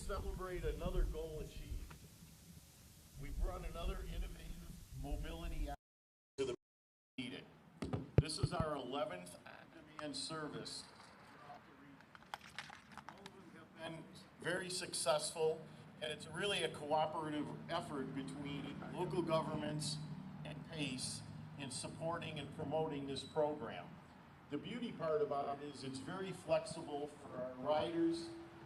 celebrate another goal achieved. We've brought another innovative mobility app to the needed. This is our 11th on-demand service. All of them have been very successful, and it's really a cooperative effort between local governments and PACE in supporting and promoting this program. The beauty part about it is it's very flexible for our riders.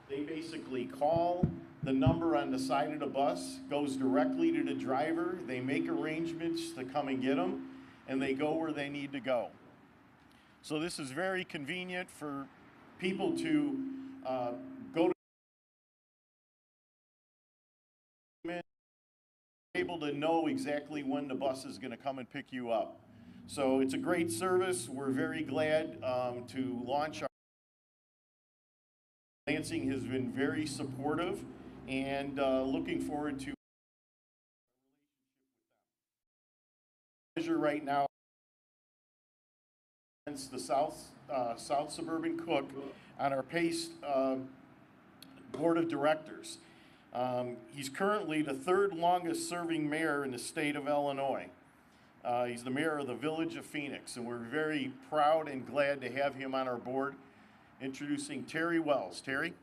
They basically call the number on the side of the bus, goes directly to the driver. They make arrangements to come and get them, and they go where they need to go. So this is very convenient for people to go to able to know exactly when the bus is going to come and pick you up. So it's a great service. We're very glad to launch our Lansing has been very supportive and looking forward to measure right now against the South Suburban Cook on our PACE Board of Directors. He's currently the third longest serving mayor in the state of Illinois. He's the mayor of the village of Phoenix, and we're very proud and glad to have him on our board. Introducing Terry Wells. Terry?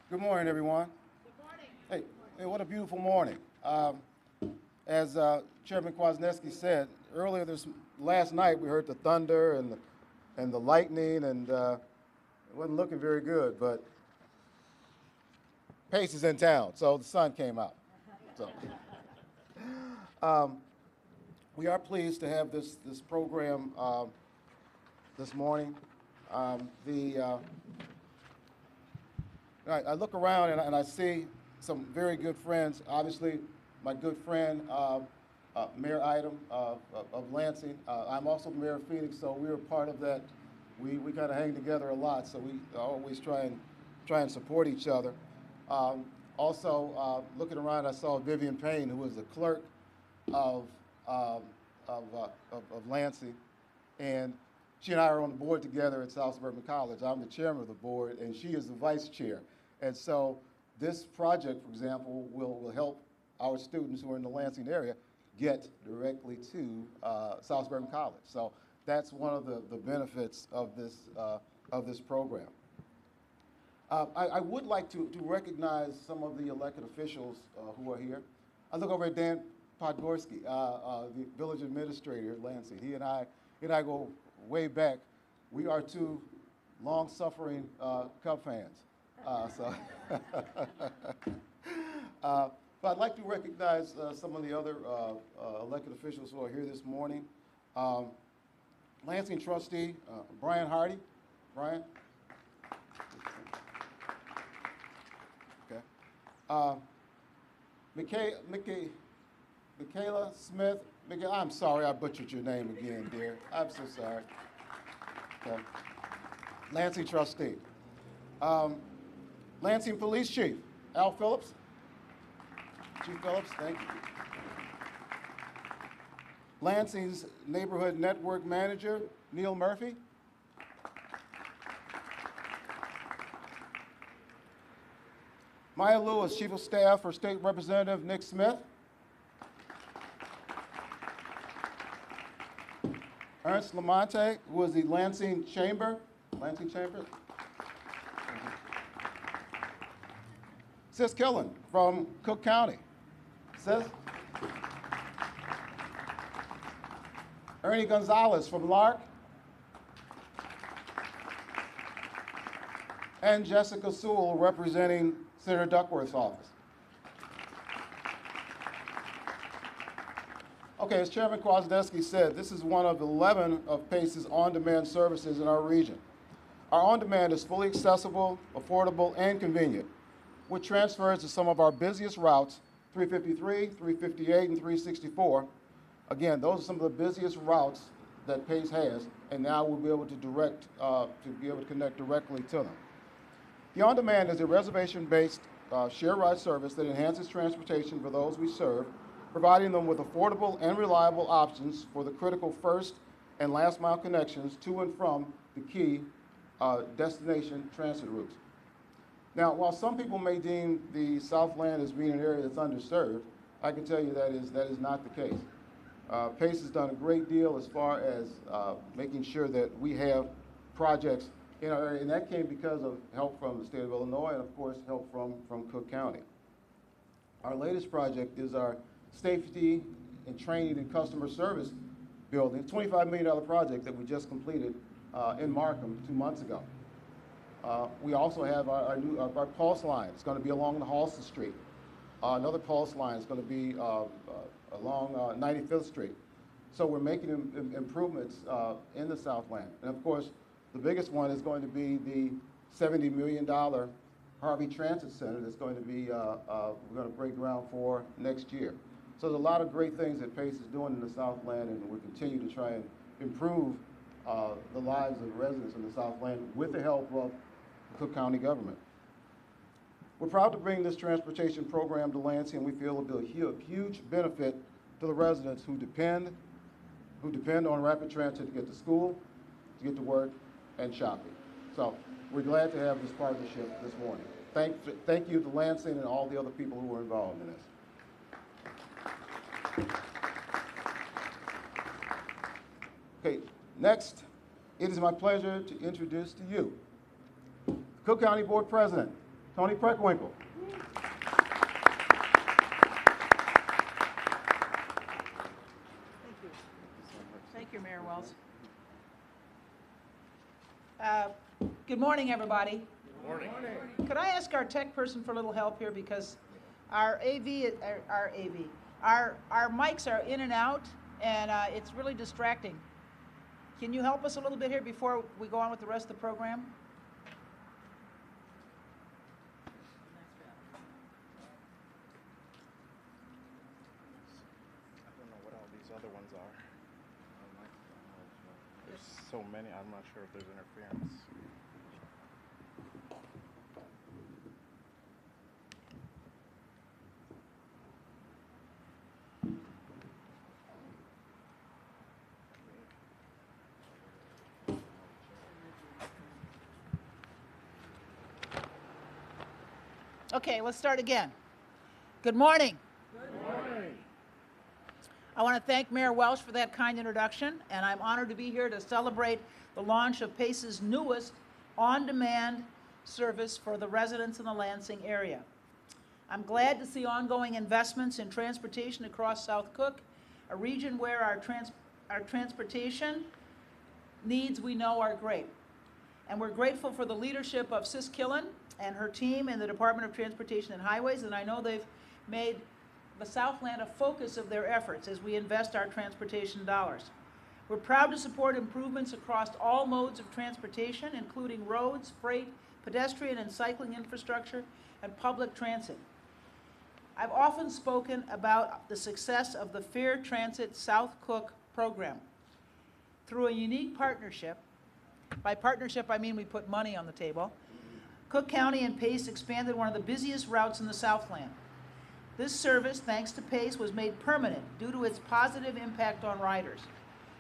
Good morning, everyone. Good morning. Hey, what a beautiful morning. As Chairman Kwasniewski said, earlier last night we heard the thunder and the lightning, and it wasn't looking very good, but PACE is in town, so the sun came out. So, we are pleased to have this program this morning. I look around and I see some very good friends. Obviously, my good friend, Mayor Item of Lansing. I'm also the mayor of Phoenix, so we're a part of that. We kind of hang together a lot, so we always try and support each other. Also, looking around, I saw Vivian Payne, who is the clerk of Lansing, and she and I are on the board together at South Suburban College. I'm the chairman of the board, and she is the vice chair. And so this project, for example, will help our students who are in the Lansing area get directly to South Suburban College. So that's one of the benefits of this program. I would like to recognize some of the elected officials who are here. I look over at Dan Podgorski, the village administrator at Lansing. He and I go way back. We are two long-suffering Cub fans. But I'd like to recognize some of the other elected officials who are here this morning. Lansing trustee Brian Hardy. Brian. Okay. Michaela Smith. I'm sorry I butchered your name again, dear. I'm so sorry. Okay. Lansing trustee. Lansing Police Chief, Al Phillips. Chief Phillips, thank you. Lansing's Neighborhood Network Manager, Neil Murphy. Maya Lewis, Chief of Staff for State Representative Nick Smith. Ernst Lamonte, who is the Lansing Chamber. Sis Killen from Cook County. Sis. Ernie Gonzalez from Lark. And Jessica Sewell representing Senator Duckworth's office. Okay, as Chairman Kwasniewski said, this is one of 11 of PACE's on-demand services in our region. Our on-demand is fully accessible, affordable, and convenient, with transfers to some of our busiest routes, 353, 358, and 364. Again, those are some of the busiest routes that PACE has, and now we'll be able to connect directly to them. The on-demand is a reservation-based share ride service that enhances transportation for those we serve, providing them with affordable and reliable options for the critical first and last mile connections to and from the key destination transit routes. Now, while some people may deem the Southland as being an area that's underserved, I can tell you that is not the case. PACE has done a great deal as far as making sure that we have projects in our area, and that came because of help from the state of Illinois and, of course, help from Cook County. Our latest project is our safety and training and customer service building, $25 million project that we just completed in Markham 2 months ago. We also have our pulse line. It's going to be along the Halston Street. Another pulse line is going to be along 95th Street. So we're making improvements in the Southland. And of course, the biggest one is going to be the $70 million Harvey Transit Center that's going to be, we're going to break ground for next year. So there's a lot of great things that PACE is doing in the Southland, and we continue to try and improve the lives of residents in the Southland with the help of the Cook County government. We're proud to bring this transportation program to Lansing, and we feel it'll be a huge benefit to the residents who depend on rapid transit to get to school, to get to work, and shopping. So we're glad to have this partnership this morning. Thank you to Lansing and all the other people who were involved in this. Okay, next, it is my pleasure to introduce to you the Cook County Board President, Tony Preckwinkle. Thank you, Mayor Wells. Good morning, everybody. Good morning. Could I ask our tech person for a little help here, because our mics are in and out, and it's really distracting. Can you help us a little bit here before we go on with the rest of the program? I don't know what all these other ones are. There's so many, I'm not sure if there's interference. Okay, let's start again. Good morning. Good morning. I want to thank Mayor Welsh for that kind introduction, and I'm honored to be here to celebrate the launch of PACE's newest on-demand service for the residents in the Lansing area. I'm glad to see ongoing investments in transportation across South Cook, a region where our transportation needs, we know, are great. And we're grateful for the leadership of Sis Killen and her team in the Department of Transportation and Highways, and I know they've made the Southland a focus of their efforts as we invest our transportation dollars. We're proud to support improvements across all modes of transportation, including roads, freight, pedestrian and cycling infrastructure, and public transit. I've often spoken about the success of the Fair Transit South Cook program. Through a unique partnership, by partnership I mean we put money on the table, Cook County and PACE expanded one of the busiest routes in the Southland. This service, thanks to PACE, was made permanent due to its positive impact on riders.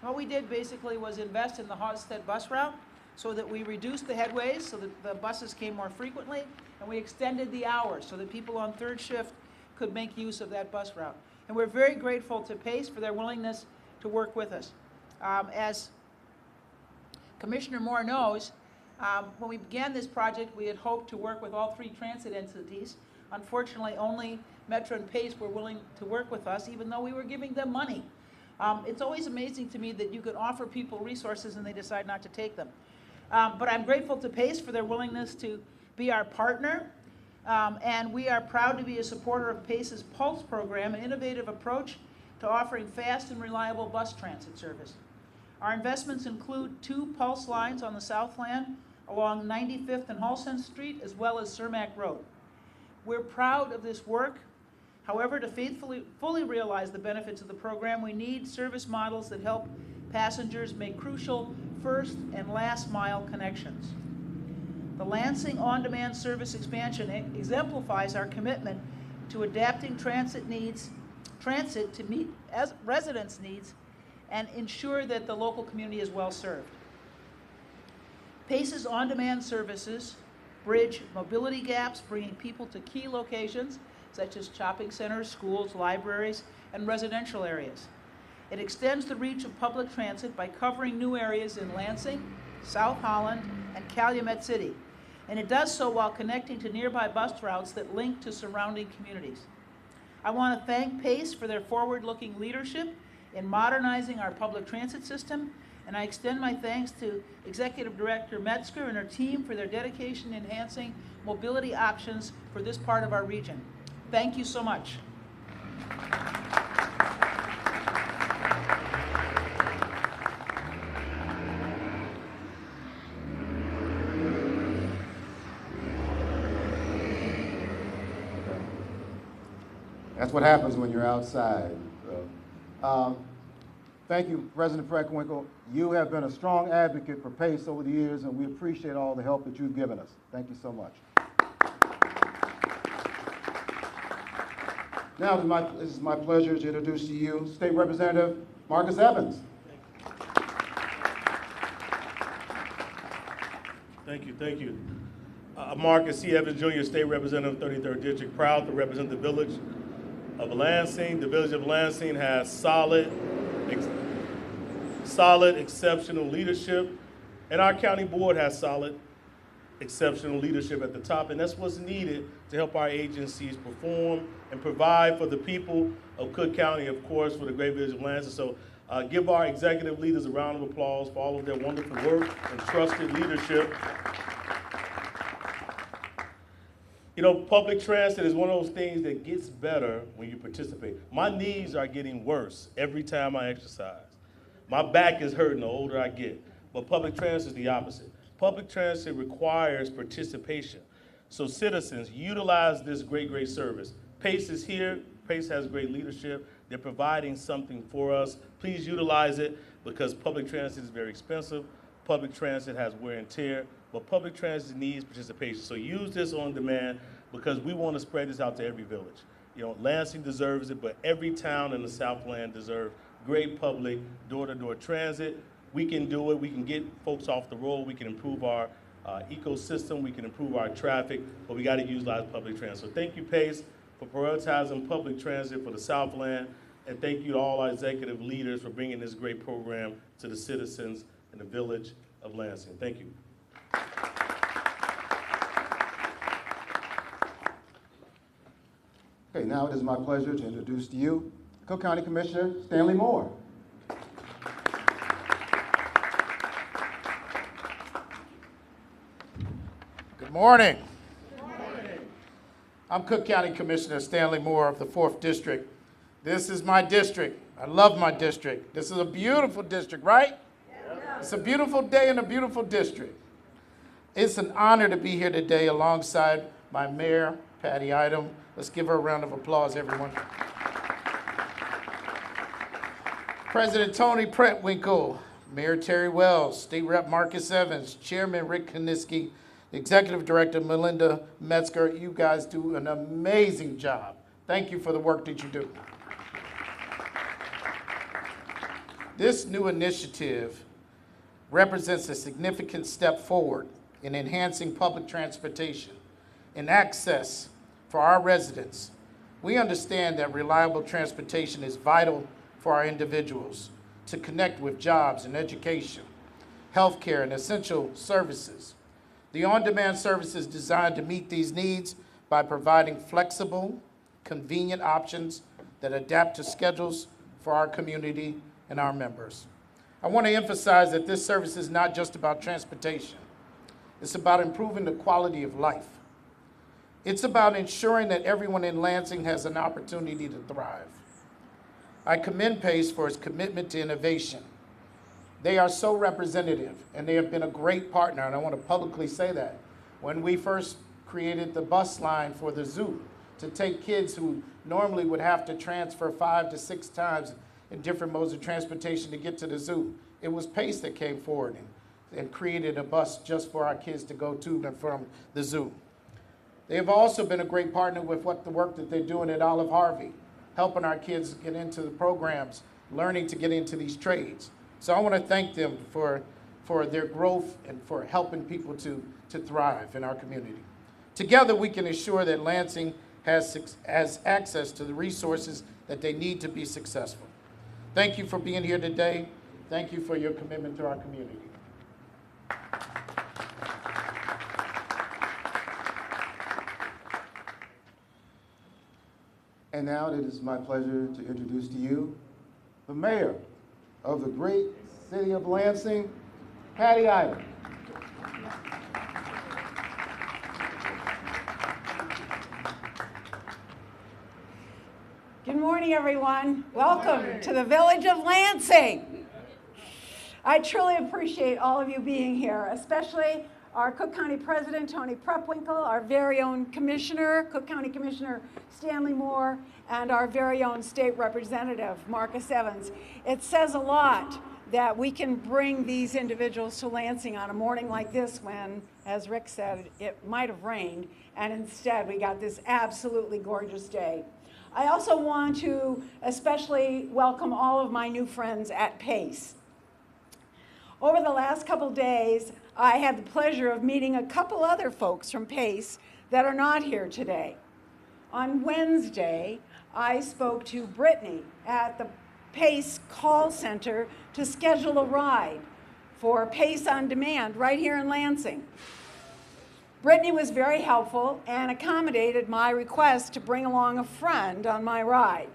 What we did basically was invest in the Hosted bus route so that we reduced the headways so that the buses came more frequently, and we extended the hours so that people on third shift could make use of that bus route. And we're very grateful to PACE for their willingness to work with us. As Commissioner Moore knows, when we began this project, we had hoped to work with all three transit entities. Unfortunately, only Metro and PACE were willing to work with us, even though we were giving them money. It's always amazing to me that you can offer people resources and they decide not to take them. But I'm grateful to PACE for their willingness to be our partner, and we are proud to be a supporter of PACE's Pulse program, an innovative approach to offering fast and reliable bus transit service. Our investments include 2 Pulse lines on the Southland along 95th and Halston Street, as well as Cermak Road. We're proud of this work. However, to fully realize the benefits of the program, we need service models that help passengers make crucial first and last mile connections. The Lansing on-demand service expansion exemplifies our commitment to adapting transit to meet residents' needs and ensure that the local community is well served. PACE's on-demand services bridge mobility gaps, bringing people to key locations such as shopping centers, schools, libraries, and residential areas. It extends the reach of public transit by covering new areas in Lansing, South Holland, and Calumet City. And it does so while connecting to nearby bus routes that link to surrounding communities. I want to thank PACE for their forward-looking leadership in modernizing our public transit system, and I extend my thanks to Executive Director Metzger and her team for their dedication in enhancing mobility options for this part of our region. Thank you so much. That's what happens when you're outside. Thank you, President Preckwinkle. You have been a strong advocate for PACE over the years, and we appreciate all the help that you've given us. Thank you so much. Now, it is my pleasure to introduce to you State Representative Marcus Evans. Thank you. Marcus C. Evans, Jr., State Representative, 33rd District, proud to represent the village of Lansing. The village of Lansing has solid, exceptional leadership, and our county board has solid, exceptional leadership at the top, and that's what's needed to help our agencies perform and provide for the people of Cook County, of course, for the great village of Lansing. So give our executive leaders a round of applause for all of their wonderful work and trusted leadership. You know, public transit is one of those things that gets better when you participate. My knees are getting worse every time I exercise. My back is hurting the older I get, but public transit is the opposite. Public transit requires participation. So citizens, utilize this great service. PACE is here. PACE has great leadership. They're providing something for us. Please utilize it because public transit is very expensive. Public transit has wear and tear, but public transit needs participation. So use this on demand because we want to spread this out to every village. You know, Lansing deserves it, but every town in the Southland deserves great public door-to-door transit. We can do it. We can get folks off the road. We can improve our ecosystem. We can improve our traffic, but we got to utilize public transit. So thank you, PACE, for prioritizing public transit for the Southland, and thank you to all our executive leaders for bringing this great program to the citizens in the village of Lansing. Thank you. Okay, now it is my pleasure to introduce to you Cook County Commissioner Stanley Moore. Good morning. I'm Cook County Commissioner Stanley Moore of the 4th District. This is my district. I love my district. This is a beautiful district, right? Yeah. It's a beautiful day in a beautiful district. It's an honor to be here today alongside my mayor, Patty Idem. Let's give her a round of applause, everyone. President Tony Preckwinkle, Mayor Terry Wells, State Rep Marcus Evans, Chairman Rick Kaniski, Executive Director Melinda Metzger. You guys do an amazing job. Thank you for the work that you do. This new initiative represents a significant step forward in enhancing public transportation and access for our residents. We understand that reliable transportation is vital for our individuals to connect with jobs and education, healthcare, and essential services. The on-demand service is designed to meet these needs by providing flexible, convenient options that adapt to schedules for our community and our members. I want to emphasize that this service is not just about transportation. It's about improving the quality of life. It's about ensuring that everyone in Lansing has an opportunity to thrive. I commend PACE for its commitment to innovation. They are so representative, and they have been a great partner, and I want to publicly say that. When we first created the bus line for the zoo to take kids who normally would have to transfer 5 to 6 times in different modes of transportation to get to the zoo, it was PACE that came forward and created a bus just for our kids to go to and from the zoo. They have also been a great partner with the work that they're doing at Olive Harvey, helping our kids get into the programs learning to get into these trades. So I want to thank them for their growth and for helping people to thrive in our community. Together, we can ensure that Lansing has access to the resources that they need to be successful. Thank you for being here today. Thank you for your commitment to our community. And now it is my pleasure to introduce to you the mayor of the great city of Lansing, Patty Ida. Good morning, everyone. Welcome to the village of Lansing. I truly appreciate all of you being here, especially our Cook County President, Tony Preckwinkle, our very own Commissioner, Cook County Commissioner Stanley Moore, and our very own State Representative, Marcus Evans. It says a lot that we can bring these individuals to Lansing on a morning like this when, as Rick said, it might have rained, and instead we got this absolutely gorgeous day. I also want to especially welcome all of my new friends at PACE. Over the last couple days, I had the pleasure of meeting a couple other folks from PACE that are not here today. On Wednesday, I spoke to Brittany at the PACE call center to schedule a ride for PACE on Demand right here in Lansing. Brittany was very helpful and accommodated my request to bring along a friend on my ride.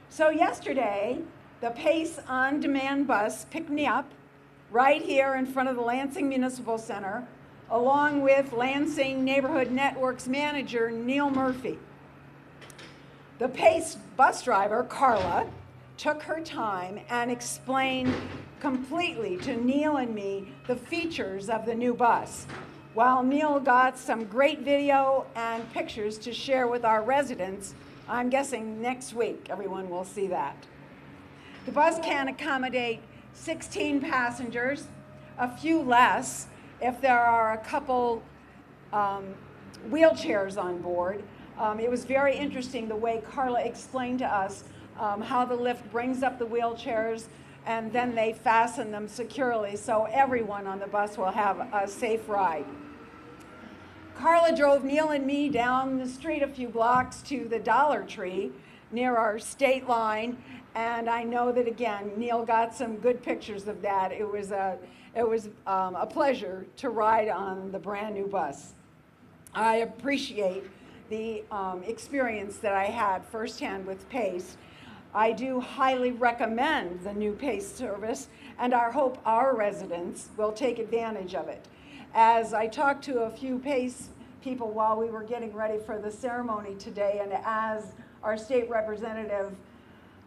So yesterday, the PACE on Demand bus picked me up right here in front of the Lansing Municipal Center, along with Lansing Neighborhood Networks manager, Neil Murphy. The PACE bus driver, Carla, took her time and explained completely to Neil and me the features of the new bus, while Neil got some great video and pictures to share with our residents. I'm guessing next week everyone will see that. The bus can accommodate 16 passengers, a few less if there are a couple wheelchairs on board. It was very interesting the way Carla explained to us how the lift brings up the wheelchairs and then they fasten them securely so everyone on the bus will have a safe ride. Carla drove Neil and me down the street a few blocks to the Dollar Tree near our state line, and I know that again Neil got some good pictures of that. It was a pleasure to ride on the brand new bus. I appreciate the experience that I had firsthand with PACE. I do highly recommend the new PACE service, and I hope our residents will take advantage of it. As I talked to a few PACE people while we were getting ready for the ceremony today, and as our state representative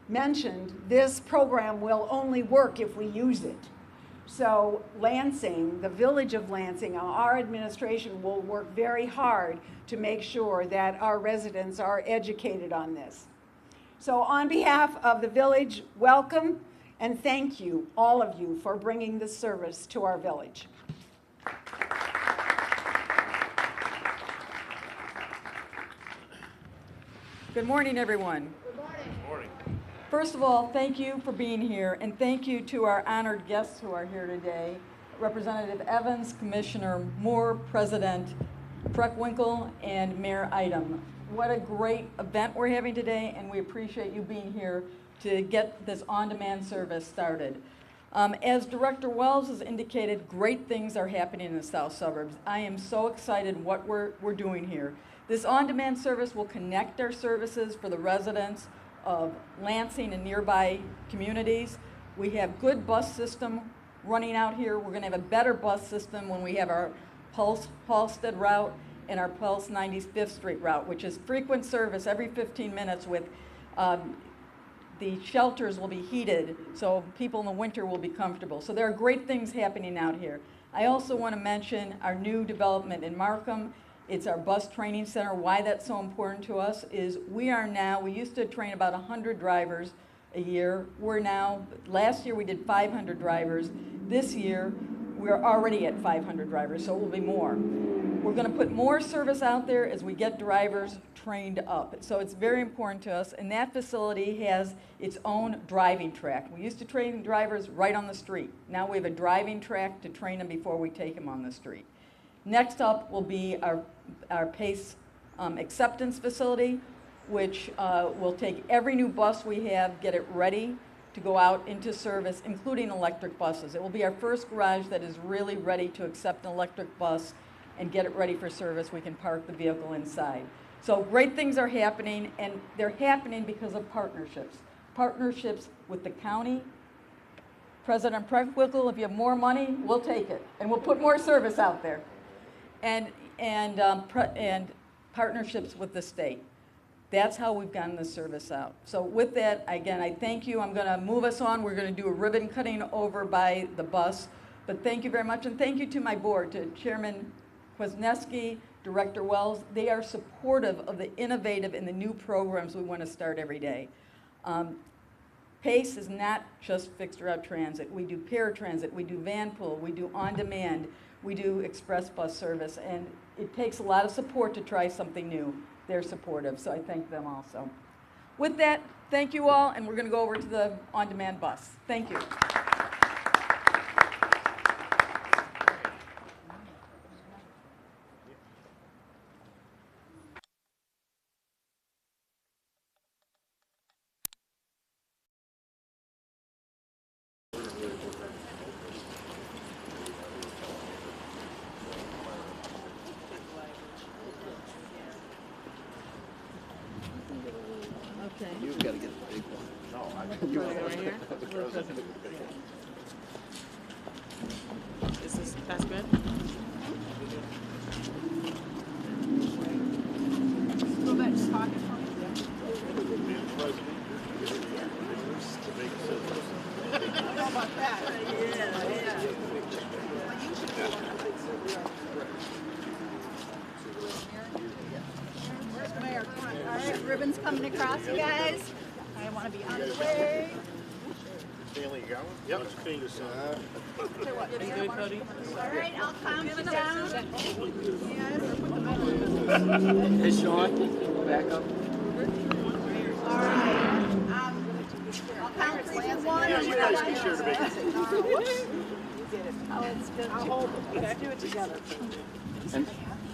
mentioned, this program will only work if we use it. So Lansing, the village of Lansing, our administration will work very hard to make sure that our residents are educated on this. So on behalf of the village, welcome and thank you, all of you, for bringing this service to our village. Good morning, everyone. Good morning. First of all, thank you for being here, and thank you to our honored guests who are here today. Representative Evans, Commissioner Moore, President Preckwinkle, and Mayor Idem. What a great event we're having today, and we appreciate you being here to get this on-demand service started. As Director Wells has indicated, great things are happening in the south suburbs. I am so excited what we're doing here. This on-demand service will connect our services for the residents of Lansing and nearby communities. We have good bus system running out here. We're going to have a better bus system when we have our Pulse Halstead route and our Pulse 95th Street route, which is frequent service every 15 minutes with the shelters will be heated, so people in the winter will be comfortable. So there are great things happening out here. I also want to mention our new development in Markham. It's our bus training center. Why that's so important to us is we used to train about 100 drivers a year. Last year we did 500 drivers. This year We're already at 500 drivers, so it will be more. We're going to put more service out there as we get drivers trained up. So it's very important to us, and that facility has its own driving track. We used to train drivers right on the street. Now we have a driving track to train them before we take them on the street. Next up will be our PACE acceptance facility, which will take every new bus we have, get it ready to go out into service, including electric buses. It will be our first garage that is really ready to accept an electric bus and get it ready for service. We can park the vehicle inside. So great things are happening, and they're happening because of partnerships. Partnerships with the county. President Preckwinkle, if you have more money, we'll take it, and we'll put more service out there. And partnerships with the state. That's how we've gotten the service out. So with that, again, I thank you. I'm going to move us on. We're going to do a ribbon cutting over by the bus. But thank you very much, and thank you to my board, to Chairman Kwasniewski, Director Wells. They are supportive of the innovative and the new programs we want to start every day. PACE is not just fixed route transit. We do paratransit, we do van pool, we do on-demand, we do express bus service, and it takes a lot of support to try something new. They're supportive, so I thank them also. With that, thank you all, and we're going to go over to the on-demand bus. Thank you. You've got to get the big one. No, I mean, you right here. Is this, that's good? Go back to talking for me. I don't know about that. Yeah. Where's the mayor? Come on. All right, ribbons coming across, you guys. I want to be on the way. Stanley, you got one? Yep. You good, Cody? All right, I'll count you down. Hey, Sean, back up. All right. I'll count 3, 2, 1. Yeah, you guys can share the big Whoops. Oh, it's good. I'll hold it. Let's do it together.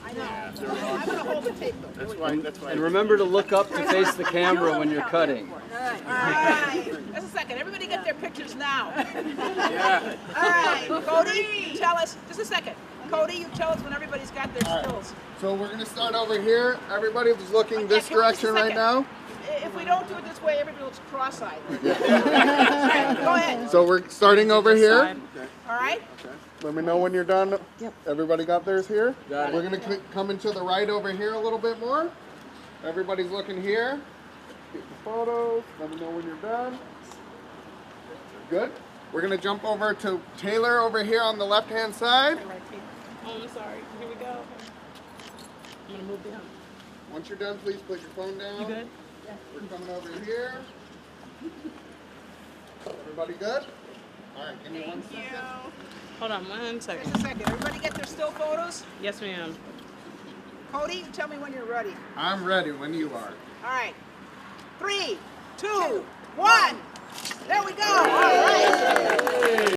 I know. I'm going to hold the tape, though. That's why. And remember to look up to face the camera when you're cutting. All right. Just a second. Everybody get their pictures now. Yeah. All right. Cody, you tell us. Just a second. Cody, you tell us when everybody's got their stills. So we're going to start over here. Everybody was looking Okay, this come on, just a direction right second. now. If we don't do it this way, everybody looks cross-eyed. Go ahead. So we're starting over here. All right? Let me know when you're done. Yep. Everybody got theirs here? Got it. We're going to come into the right over here a little bit more. Everybody's looking here. Get the photos. Let me know when you're done. Good. We're going to jump over to Taylor over here on the left-hand side. Oh, I'm sorry. Here we go. I'm going to move down. Once you're done, please put your phone down. You good? We're coming over here. Everybody good? All right, give me 1 second. Hold on 1 second. Just a second. Everybody get their still photos? Yes, ma'am. Cody, you tell me when you're ready. I'm ready when you are. All right. 3, 2, 1. There we go. All right.